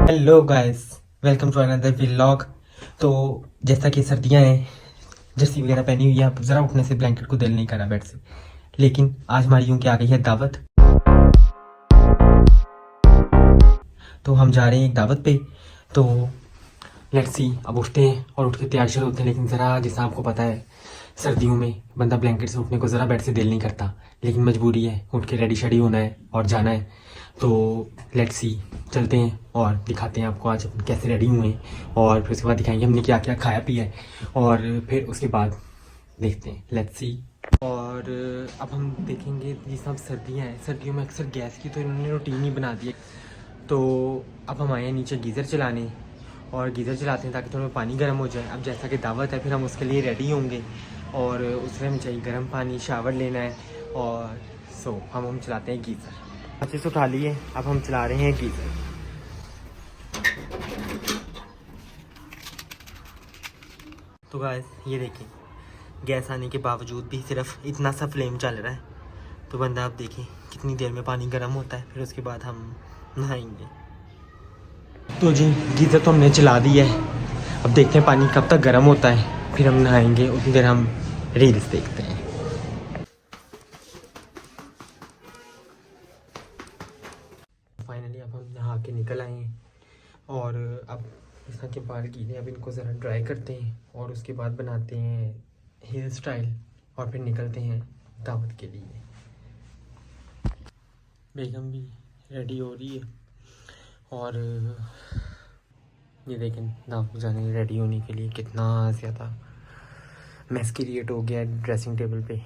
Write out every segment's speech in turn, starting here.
Hello guys, welcome to another vlog. तो जैसा कि सर्दियां हैं, जर्सी वगैरह पहनी हुई है, अब ज़रा उठने से ब्लैंकेट को दिल नहीं करा बेड से। लेकिन आज हमारी यूं कि आ गई है दावत, तो हम जा रहे हैं एक दावत पे। तो लेट्स सी, अब उठते हैं और उठ के तैयार शुरू होते हैं। लेकिन ज़रा जैसा आपको पता है, सर्दियों में बंदा ब्लैंकेट से उठने को ज़रा बेड से दिल नहीं करता, लेकिन मजबूरी है, उठ के रेडी शेडी होना है और जाना है। तो लेट्स सी, चलते हैं और दिखाते हैं आपको आज हम कैसे रेडी हुए हैं, और फिर उसके बाद दिखाएंगे हमने क्या क्या खाया पिया है, और फिर उसके बाद देखते हैं। Let's see. और अब हम देखेंगे, ये सब सर्दियाँ हैं, सर्दियों में अक्सर गैस की तो इन्होंने रूटीन ही बना दी है। तो अब हम आए हैं नीचे गीज़र चलाने, और गीज़र चलाते हैं ताकि थोड़ा पानी गर्म हो जाए। अब जैसा कि दावत है, फिर हम उसके लिए रेडी होंगे, और उसमें हमें चाहिए गर्म पानी, शावर लेना है। और हम चलाते हैं गीज़र। अच्छे से उठा लिए, अब हम चला रहे हैं गीज़र। तो गाइस ये देखिए, गैस आने के बावजूद भी सिर्फ इतना सा फ्लेम चल रहा है। तो बंदा आप देखें कितनी देर में पानी गर्म होता है, फिर उसके बाद हम नहाएंगे। तो जी, गीज़र तो हमने चला दिया है, अब देखते हैं पानी कब तक गर्म होता है, फिर हम नहाएंगे। उतनी देर हम रील्स देखते हैं। फाइनली अब हम नहा के निकल आए हैं, और अब इस तरह के बाल गीले, अब इनको ज़रा ड्राई करते हैं और उसके बाद बनाते हैं हेयर स्टाइल, और फिर निकलते हैं दावत के लिए। बेगम भी रेडी हो रही है, और ये देखें दावत जाने रेडी होने के लिए कितना ज़्यादा मैस क्रिएट हो गया है ड्रेसिंग टेबल पे।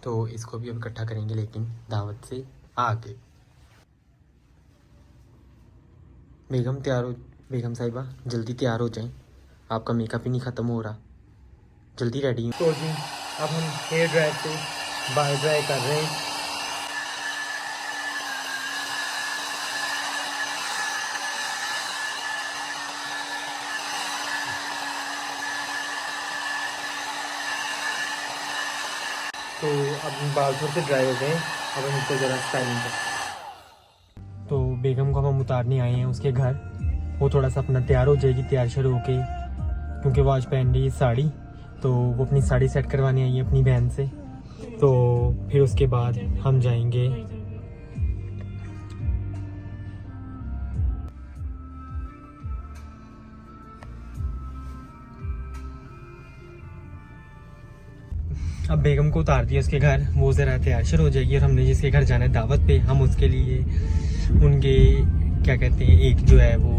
तो इसको भी अब इकट्ठा करेंगे, लेकिन दावत से आगे। बेगम साहिबा जल्दी तैयार हो जाएं, आपका मेकअप ही नहीं ख़त्म हो रहा, जल्दी रेडी। तो जी, अब हम हेयर ड्रायर से बाल ड्राई कर रहे हैं। तो अब बाल थोड़े से ड्राई हो गए, अब हम इसको ज़रा स्टाइलिंग कर। तो बेगम को हम उतारने आए हैं उसके घर, वो थोड़ा सा अपना तैयार हो जाएगी, तैयार शुरू होके, क्योंकि वो आज पहन रही है साड़ी। तो वो अपनी साड़ी सेट करवाने आई है अपनी बहन से। तो फिर उसके बाद हम जाएंगे। अब बेगम को उतार दिया उसके घर, वो ज़रा तैयार शुरू हो जाएगी, और हमने जिसके घर जाना है दावत पे, हम उसके लिए उनके क्या कहते हैं, एक जो है वो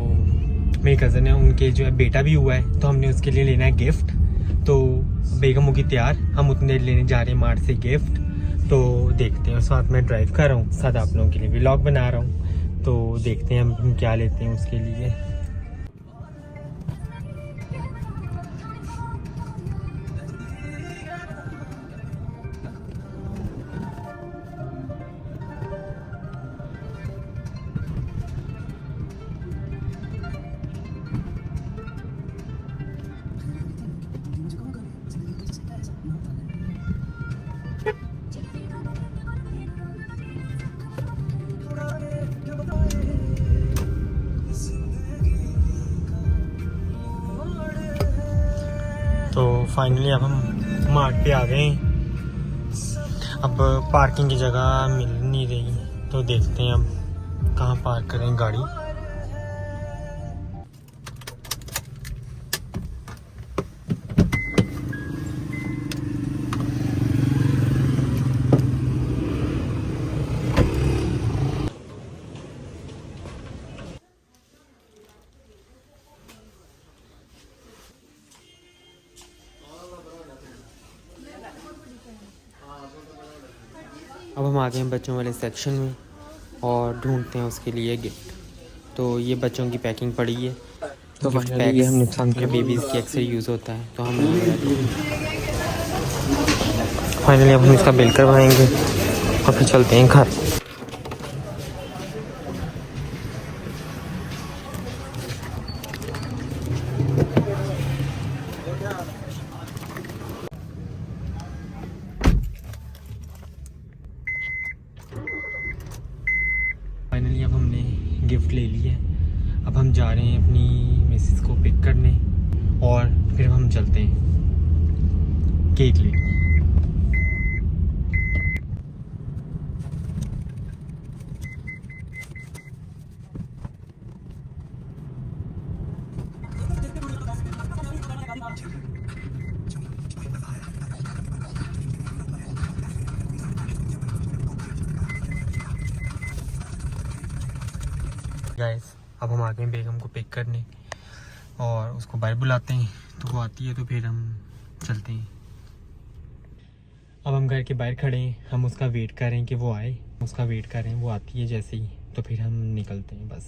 मेरे कज़न है, उनके जो है बेटा भी हुआ है, तो हमने उसके लिए लेना है गिफ्ट। तो बेगम होगी तैयार, हम उतने देर लेने जा रहे हैं मार्ट से गिफ्ट। तो देखते हैं, और साथ में ड्राइव कर रहा हूँ, साथ आप लोगों के लिए व्लॉग बना रहा हूँ। तो देखते हैं हम क्या लेते हैं उसके लिए। तो फाइनली अब हम मार्ट पे आ गए हैं। अब पार्किंग की जगह मिल नहीं रही, तो देखते हैं अब कहाँ पार्क करें गाड़ी। अब हम आ गए हैं बच्चों वाले सेक्शन में, और ढूंढते हैं उसके लिए गिफ्ट। तो ये बच्चों की पैकिंग पड़ी है, तो फाइनली ये हमने पसंद किया, बेबीज़ की अक्सर यूज़ होता है, तो हम फाइनली अब हम इसका बिल करवाएंगे और फिर चलते हैं घर। फाइनली अब हमने गिफ्ट ले लिया है, अब हम जा रहे हैं अपनी मिसेस को पिक करने और फिर हम चलते हैं केक लेने। गाइस अब हम आ गए बेगम को पिक करने और उसको बाहर बुलाते हैं, तो वो आती है तो फिर हम चलते हैं। अब हम घर के बाहर खड़े हैं, हम उसका वेट कर रहे हैं कि वो आए, उसका वेट कर रहे हैं, वो आती है जैसे ही तो फिर हम निकलते हैं बस।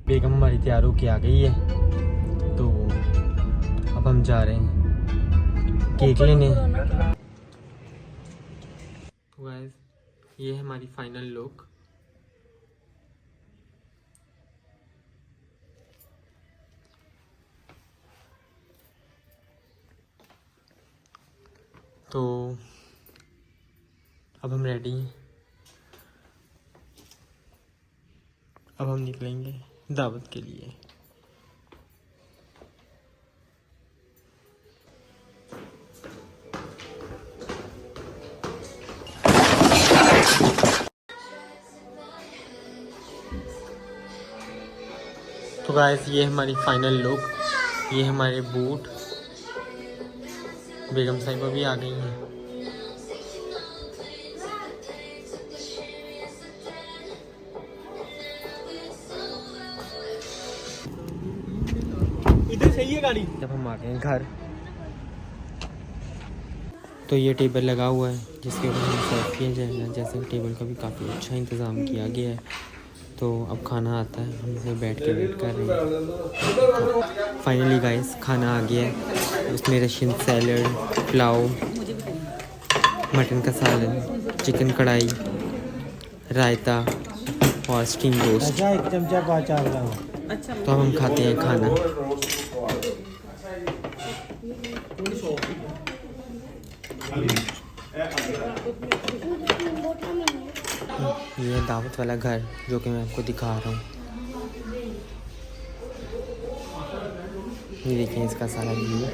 बेगम हमारी तैयार होके आ गई है, तो अब हम जा रहे हैं केक लेने। तो गाइस ये है हमारी फाइनल लुक। तो अब हम रेडी हैं, अब हम निकलेंगे दावत के लिए। तो गाइस ये हमारी फाइनल लुक, ये हमारे बूट। बेगम साहिबा भी आ गई हैं। इधर सही है गाड़ी। जब हम आ गए घर तो ये टेबल लगा हुआ है जिसके ऊपर हम सर्व किए जाएगा। जैसे टेबल का भी काफ़ी अच्छा इंतज़ाम किया गया है। तो अब खाना आता है, हम इसे बैठ के वेट कर रहे हैं। फाइनली गाइस खाना आ गया है, उसमें रशियन सैलड, पुलाव, मटन का सालन, चिकन कढ़ाई, रायता और स्टीम रोस्ट। अच्छा, एक चमचा का अचार लाओ। तो हम खाते हैं खाना। ये है दावत वाला घर जो कि मैं आपको दिखा रहा हूँ। ये देखिए इसका सारा व्यू।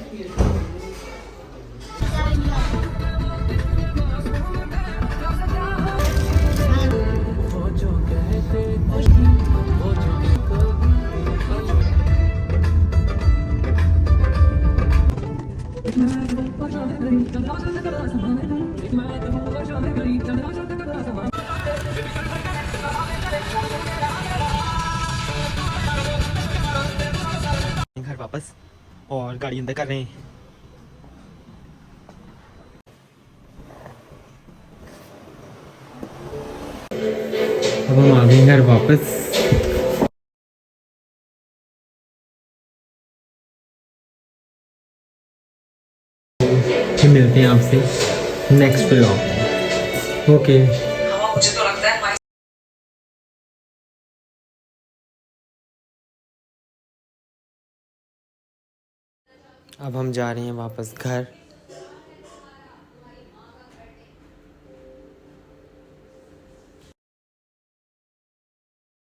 घर वापस और गाड़ी अंदर कर रहे हैं। अब हम आ गए घर वापस। फिर मिलते हैं आपसे नेक्स्ट व्लॉग। ओके। अब हम जा रहे हैं वापस घर।